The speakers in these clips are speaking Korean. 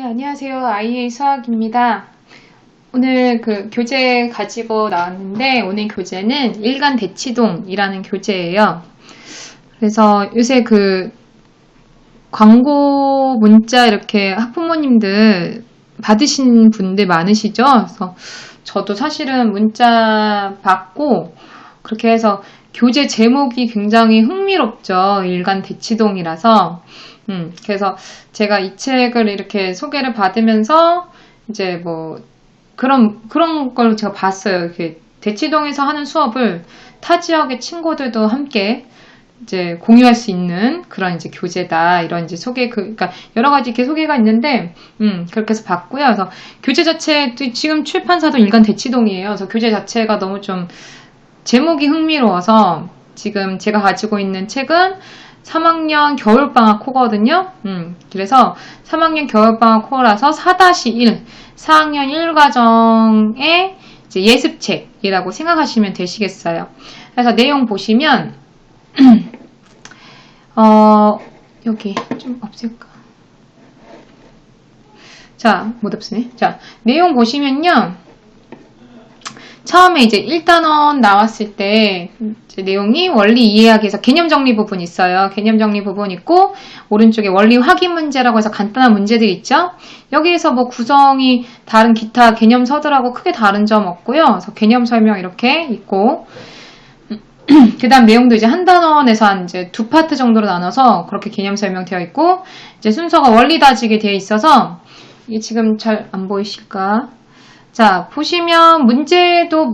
네, 안녕하세요. 아이의 수학입니다. 오늘 교재 가지고 나왔는데 오늘 교재는 일간 대치동이라는 교재예요. 그래서 요새 광고 문자 이렇게 학부모님들 받으신 분들 많으시죠? 그래서 저도 사실은 문자 받고 그렇게 해서 교재 제목이 굉장히 흥미롭죠. 일간 대치동이라서. 그래서 제가 이 책을 이렇게 소개를 받으면서 이제 그런 걸 제가 봤어요. 이렇게 대치동에서 하는 수업을 타 지역의 친구들도 함께 이제 공유할 수 있는 그런 이제 교재다. 이런 이제 그러니까 여러 가지 이렇게 소개가 있는데, 그렇게 해서 봤고요. 그래서 교재 자체, 지금 출판사도 일간 대치동이에요. 그래서 교재 자체가 너무 좀 제목이 흥미로워서 지금 제가 가지고 있는 책은 3학년 겨울방학 코거든요. 그래서 3학년 겨울방학 코라서 4-1, 4학년 1과정의 이제 예습책이라고 생각하시면 되시겠어요. 그래서 내용 보시면, 여기 좀 없앨까? 자, 못 없으네. 자, 내용 보시면요. 처음에 이제 1단원 나왔을 때 이제 내용이 원리 이해하기에서 개념 정리 부분 있어요. 개념 정리 부분 있고 오른쪽에 원리 확인 문제라고 해서 간단한 문제들이 있죠. 여기에서 구성이 다른 기타 개념서들하고 크게 다른 점 없고요. 그래서 개념 설명 이렇게 있고 그 다음 내용도 이제 한 단원에서 한 이제 2파트 정도로 나눠서 그렇게 개념 설명되어 있고 이제 순서가 원리 다지게 되어 있어서 이게 지금 잘 안 보이실까? 자, 보시면 문제도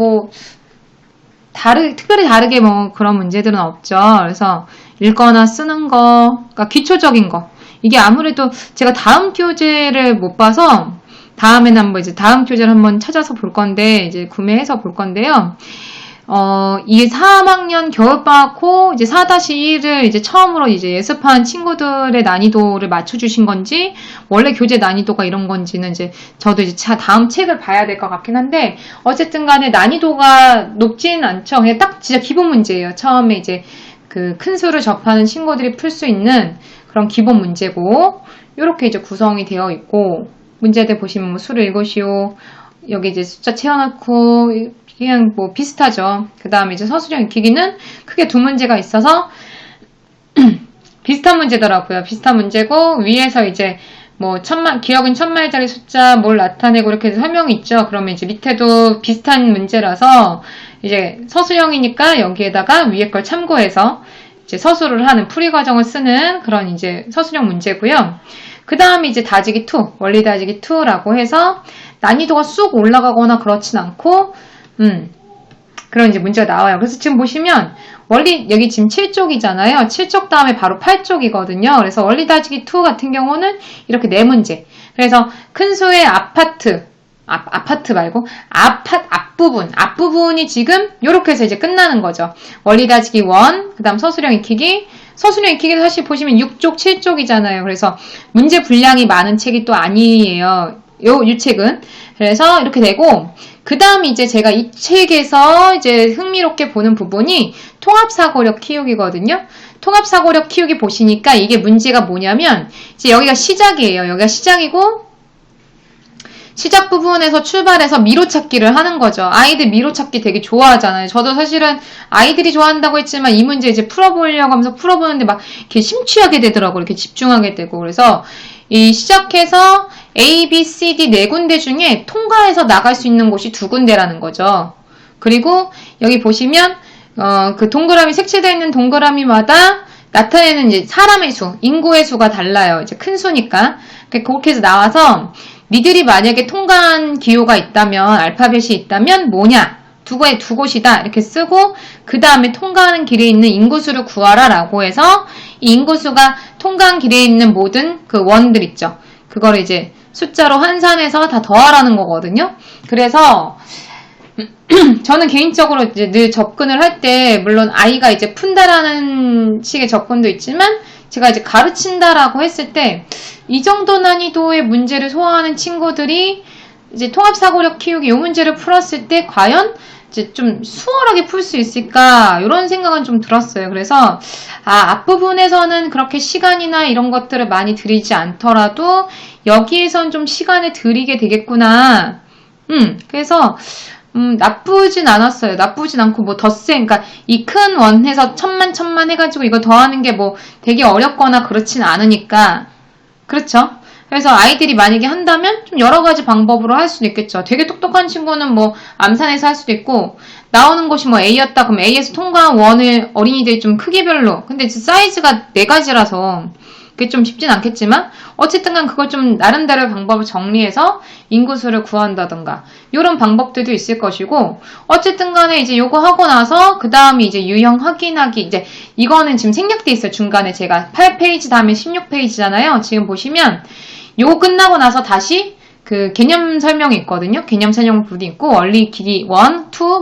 특별히 다르게 그런 문제들은 없죠. 그래서 읽거나 쓰는 거, 그러니까 기초적인 거. 이게 아무래도 제가 다음 교재를 못 봐서 다음에는 한번 이제 다음 교재를 한번 찾아서 볼 건데, 이제 구매해서 볼 건데요. 이게 3학년 겨울방학호 이제 4-1을 이제 처음으로 이제 예습한 친구들의 난이도를 맞춰주신 건지, 원래 교재 난이도가 이런 건지는 이제 저도 이제 다음 책을 봐야 될 것 같긴 한데, 어쨌든 간에 난이도가 높지는 않죠. 그냥 딱 진짜 기본 문제예요. 처음에 이제 큰 수를 접하는 친구들이 풀 수 있는 그런 기본 문제고, 요렇게 이제 구성이 되어 있고, 문제들 보시면 수를 읽으시오. 여기 이제 숫자 채워넣고, 그냥 비슷하죠. 그 다음에 이제 서술형 익히기는 크게 두 문제가 있어서 비슷한 문제더라고요. 비슷한 문제고 위에서 이제 기억은 1000마리짜리 숫자 뭘 나타내고 이렇게 설명이 있죠. 그러면 이제 밑에도 비슷한 문제라서 이제 서술형이니까 여기에다가 위에 걸 참고해서 이제 서술을 하는 풀이 과정을 쓰는 그런 이제 서술형 문제고요. 그 다음에 이제 다지기 2, 원리 다지기 2라고 해서 난이도가 쑥 올라가거나 그렇진 않고 그런 이제 문제가 나와요. 그래서 지금 보시면 원리 여기 지금 7쪽이잖아요. 7쪽 다음에 바로 8쪽이거든요. 그래서 원리 다지기 2 같은 경우는 이렇게 4문제. 그래서 큰 수의 아파트 말고 앞부분이 지금 이렇게 해서 이제 끝나는 거죠. 원리 다지기 1, 그 다음 서술형 익히기. 서술형 익히기도 사실 보시면 6쪽, 7쪽이잖아요. 그래서 문제 분량이 많은 책이 또 아니에요. 이 책은. 그래서 이렇게 되고, 그 다음 이제 제가 이 책에서 이제 흥미롭게 보는 부분이 통합사고력 키우기거든요. 통합사고력 키우기 보시니까 이게 문제가 뭐냐면, 이제 여기가 시작이에요. 여기가 시작이고, 시작 부분에서 출발해서 미로찾기를 하는 거죠. 아이들 미로찾기 되게 좋아하잖아요. 저도 사실은 아이들이 좋아한다고 했지만 이 문제 이제 풀어보려고 하면서 풀어보는데 막 이렇게 심취하게 되더라고요. 이렇게 집중하게 되고. 그래서 이 시작해서 A, B, C, D 4군데 중에 통과해서 나갈 수 있는 곳이 2군데라는 거죠. 그리고 여기 보시면 그 동그라미 색칠되어 있는 동그라미마다 나타내는 이제 사람의 수, 인구의 수가 달라요. 이제 큰 수니까. 그렇게 해서 나와서 니들이 만약에 통과한 기호가 있다면, 알파벳이 있다면 뭐냐? 두 곳이다. 이렇게 쓰고 그 다음에 통과하는 길에 있는 인구수를 구하라 라고 해서 이 인구수가 통과한 길에 있는 모든 그 원들 있죠. 그거를 이제 숫자로 환산해서 다 더하라는 거거든요. 그래서 저는 개인적으로 이제 늘 접근을 할 때 물론 아이가 이제 푼다라는 식의 접근도 있지만 제가 이제 가르친다라고 했을 때 이 정도 난이도의 문제를 소화하는 친구들이 이제 통합사고력 키우기 이 문제를 풀었을 때 과연 이제 좀 수월하게 풀 수 있을까 이런 생각은 좀 들었어요. 그래서 앞부분에서는 그렇게 시간이나 이런 것들을 많이 들이지 않더라도 여기에선 좀 시간을 들이게 되겠구나. 그래서 나쁘진 않았어요. 나쁘진 않고 뭐 덧셈, 그러니까 이 큰 원에서 천만 해가지고 이거 더하는 게 뭐 되게 어렵거나 그렇진 않으니까. 그렇죠? 그래서 아이들이 만약에 한다면 좀 여러 가지 방법으로 할 수도 있겠죠. 되게 똑똑한 친구는 뭐 암산해서 할 수도 있고, 나오는 것이 뭐 A였다 그럼 A에서 통과한 원을 어린이들이 좀 크기별로, 근데 사이즈가 4가지라서 그게 좀 쉽진 않겠지만 어쨌든 간 그걸 좀 나름대로의 방법을 정리해서 인구수를 구한다던가 이런 방법들도 있을 것이고, 어쨌든 간에 이제 요거 하고 나서 그 다음에 이제 유형 확인하기, 이제 이거는 지금 생략돼 있어요. 중간에 제가 8페이지 다음에 16페이지잖아요. 지금 보시면 요거 끝나고 나서 다시 그 개념 설명이 있거든요. 개념 설명 부분이 있고 원리 길이 1, 2,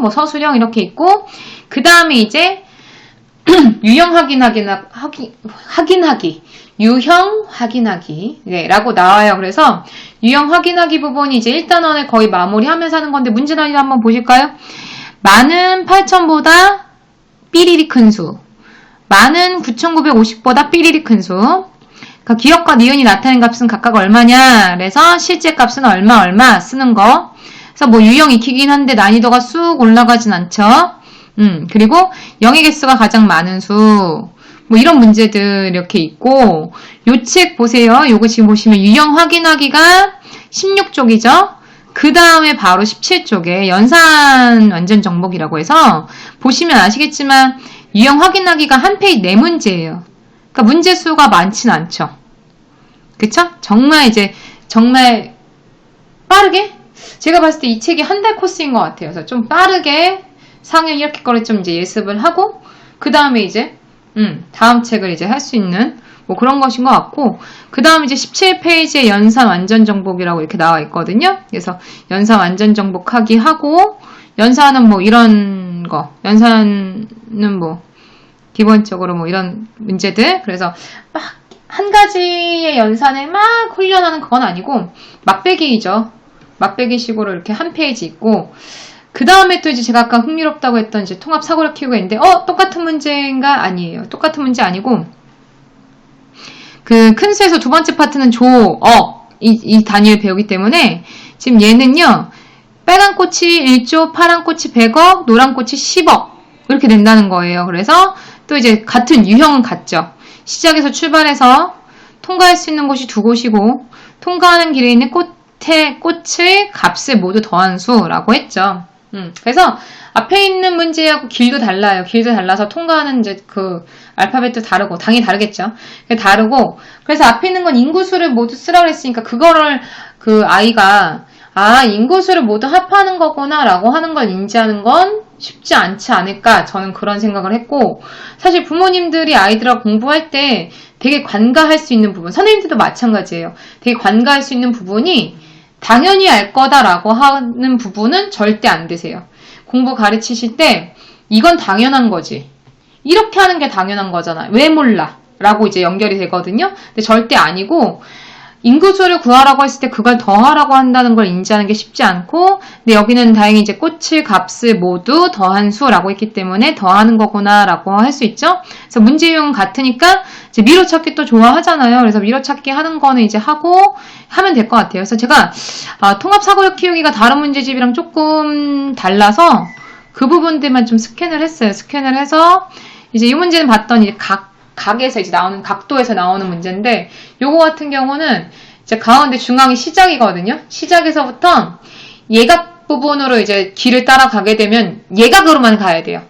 뭐 서술형 이렇게 있고, 그 다음에 이제 유형 확인하기, 유형 확인하기, 네, 라고 나와요. 그래서 유형 확인하기 부분이 이제 1단원을 거의 마무리하면서 하는 건데, 문제 난이도 한번 보실까요? 많은 8,000보다 삐리리 큰 수, 많은 9,950보다 삐리리 큰 수. 그러니까 기억과 니은이 나타낸 값은 각각 얼마냐? 그래서 실제 값은 얼마 쓰는 거. 그래서 뭐 유형 익히긴 한데 난이도가 쑥 올라가진 않죠. 그리고 영의 개수가 가장 많은 수. 뭐 이런 문제들 이렇게 있고, 요 책 보세요. 요거 지금 보시면 유형 확인하기가 16쪽이죠. 그 다음에 바로 17쪽에 연산 완전 정복이라고 해서 보시면 아시겠지만 유형 확인하기가 한 페이지 4문제예요. 그러니까 문제 수가 많진 않죠. 그쵸? 정말 빠르게? 제가 봤을 때 이 책이 한 달 코스인 것 같아요. 그래서 좀 빠르게 상영 이렇게 거를 좀 이제 예습을 하고, 그 다음에 이제, 다음 책을 이제 할 수 있는, 뭐 그런 것인 것 같고, 그 다음 이제 17페이지에 연산 완전 정복이라고 이렇게 나와 있거든요. 그래서 연산 완전 정복하기 하고, 연산은 뭐 이런 거, 연산은 뭐, 기본적으로 뭐 이런 문제들. 그래서 막 한 가지의 연산에 막 훈련하는 그건 아니고, 막배기이죠. 막배기 식으로 이렇게 한 페이지 있고, 그 다음에 또 이제 제가 아까 흥미롭다고 했던 이제 통합 사고력 키우기가 있는데, 똑같은 문제인가? 아니에요. 똑같은 문제 아니고, 그 큰 수에서 두 번째 파트는 이 단위를 배우기 때문에, 지금 얘는요, 빨간 꽃이 1조, 파란 꽃이 100억, 노란 꽃이 10억. 이렇게 된다는 거예요. 그래서 또 이제 같은 유형은 같죠. 시작에서 출발해서 통과할 수 있는 곳이 2곳이고, 통과하는 길에 있는 꽃의 값을 모두 더한 수라고 했죠. 그래서 앞에 있는 문제하고 길도 달라요. 길도 달라서 통과하는 이제 그 알파벳도 다르고, 당연히 다르겠죠. 다르고, 그래서 앞에 있는 건 인구수를 모두 쓰라고 했으니까 그거를 그 아이가 인구수를 모두 합하는 거구나 라고 하는 걸 인지하는 건 쉽지 않지 않을까, 저는 그런 생각을 했고, 사실 부모님들이 아이들하고 공부할 때 되게 관가할 수 있는 부분, 선생님들도 마찬가지예요. 되게 관가할 수 있는 부분이 당연히 알 거다라고 하는 부분은 절대 안 되세요. 공부 가르치실 때 이건 당연한 거지, 이렇게 하는 게 당연한 거잖아, 왜 몰라? 라고 이제 연결이 되거든요. 근데 절대 아니고, 인구수를 구하라고 했을 때 그걸 더하라고 한다는 걸 인지하는 게 쉽지 않고, 근데 여기는 다행히 이제 꽃의 값을 모두 더한 수라고 했기 때문에 더하는 거구나 라고 할 수 있죠. 그래서 문제 유형은 같으니까 이제 미로찾기 또 좋아하잖아요. 그래서 미로찾기 하는 거는 이제 하면 될 것 같아요. 그래서 제가 통합사고력 키우기가 다른 문제집이랑 조금 달라서 그 부분들만 좀 스캔을 했어요. 스캔을 해서 이제 이 문제는 봤더니 각에서 이제 나오는, 각도에서 나오는 문제인데, 요거 같은 경우는 이제 가운데 중앙이 시작이거든요. 시작에서부터 예각 부분으로 이제 길을 따라가게 되면 예각으로만 가야 돼요.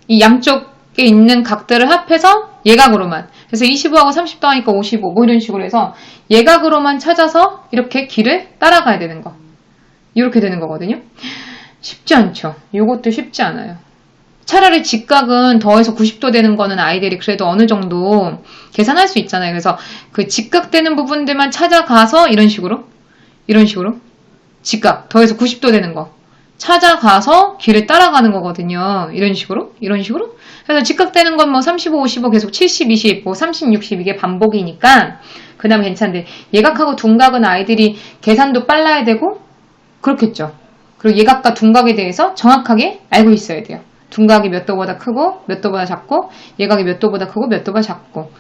이 양쪽에 있는 각들을 합해서 예각으로만. 그래서 25하고 30 더하니까 55, 뭐 이런 식으로 해서 예각으로만 찾아서 이렇게 길을 따라가야 되는 거. 이렇게 되는 거거든요. 쉽지 않죠. 요것도 쉽지 않아요. 차라리 직각은 더해서 90도 되는 거는 아이들이 그래도 어느 정도 계산할 수 있잖아요. 그래서 그 직각되는 부분들만 찾아가서 이런 식으로 직각 더해서 90도 되는 거 찾아가서 길을 따라가는 거거든요. 이런 식으로. 그래서 직각되는 건 뭐 35, 55 계속 70, 20, 뭐 30, 60 이게 반복이니까 그다음 괜찮은데, 예각하고 둔각은 아이들이 계산도 빨라야 되고 그렇겠죠. 그리고 예각과 둔각에 대해서 정확하게 알고 있어야 돼요. 둔각이 몇 도보다 크고 몇 도보다 작고 예각이 몇 도보다 크고 몇 도보다 작고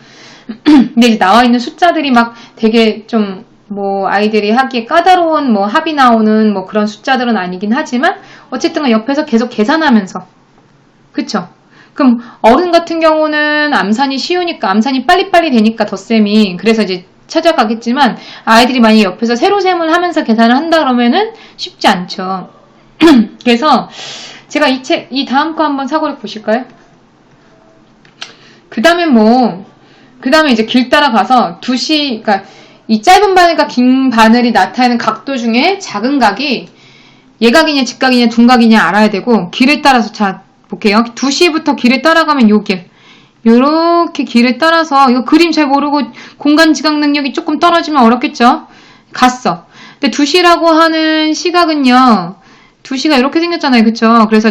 근데 이제 나와 있는 숫자들이 막 되게 좀 뭐 아이들이 하기에 까다로운 뭐 합이 나오는 뭐 그런 숫자들은 아니긴 하지만 어쨌든 옆에서 계속 계산하면서 그쵸? 그럼 어른 같은 경우는 암산이 쉬우니까 암산이 빨리빨리 되니까 덧셈이 그래서 이제 찾아가겠지만 아이들이 만약에 옆에서 세로셈을 하면서 계산을 한다 그러면은 쉽지 않죠. 그래서 제가 이 다음 거 한번 사고를 보실까요? 그 다음에 이제 길 따라가서 그러니까 이 짧은 바늘과 긴 바늘이 나타내는 각도 중에 작은 각이 예각이냐 직각이냐 둔각이냐 알아야 되고 길을 따라서 자 볼게요. 2시부터 길을 따라가면 요 길 요렇게 길을 따라서 이거 그림 잘 모르고 공간 지각 능력이 조금 떨어지면 어렵겠죠? 갔어. 근데 2시라고 하는 시각은요. 2시가 이렇게 생겼잖아요. 그쵸? 그래서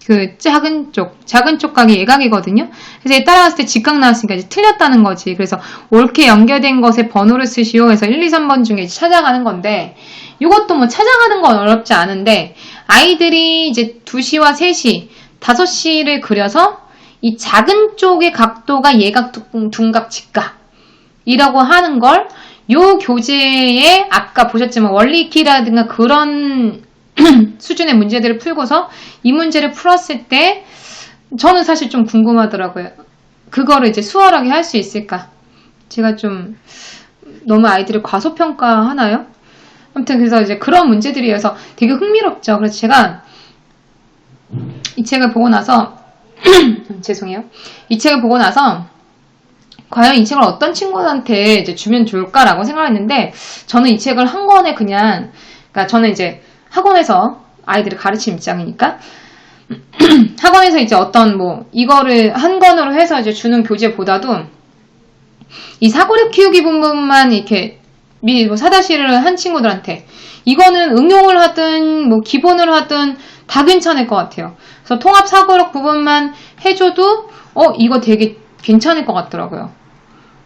그 작은 쪽 각이 예각이거든요. 그래서 얘 따라갔을 때 직각 나왔으니까 이제 틀렸다는 거지. 그래서 옳게 연결된 것에 번호를 쓰시오 해서 1, 2, 3번 중에 이제 찾아가는 건데 이것도 뭐 찾아가는 건 어렵지 않은데 아이들이 이제 2시와 3시, 5시를 그려서 이 작은 쪽의 각도가 예각, 둔각, 직각이라고 하는 걸 요 교재에 아까 보셨지만 원리키라든가 그런 수준의 문제들을 풀고서 이 문제를 풀었을 때 저는 사실 좀 궁금하더라고요. 그거를 이제 수월하게 할 수 있을까? 제가 좀 너무 아이들을 과소평가하나요? 아무튼 그래서 이제 그런 문제들이어서 되게 흥미롭죠. 그래서 제가 이 책을 보고 나서 죄송해요. 이 책을 보고 나서 과연 이 책을 어떤 친구한테 이제 주면 좋을까라고 생각했는데 저는 이 책을 한 권에 그러니까 저는 이제 학원에서 아이들을 가르치는 입장이니까 학원에서 이제 어떤 뭐 이거를 한 권으로 해서 이제 주는 교재보다도 이 사고력 키우기 부분만 이렇게 미리 뭐 사다시를 한 친구들한테 이거는 응용을 하든 뭐 기본을 하든 다 괜찮을 것 같아요. 그래서 통합 사고력 부분만 해줘도 이거 되게 괜찮을 것 같더라고요.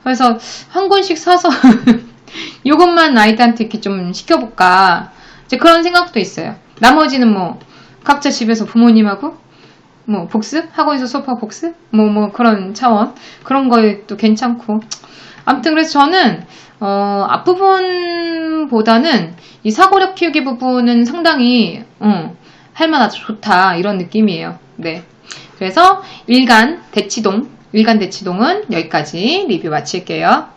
그래서 한 권씩 사서 이것만 아이들한테 이렇게 좀 시켜볼까 이제 그런 생각도 있어요. 나머지는 뭐 각자 집에서 부모님하고 뭐 복습? 학원에서 수업하고 복습? 뭐 그런 차원 그런 거에도 괜찮고 아무튼 그래서 저는 앞부분보다는 이 사고력 키우기 부분은 상당히 할만하다 좋다 이런 느낌이에요. 네. 그래서 일간 대치동은 여기까지 리뷰 마칠게요.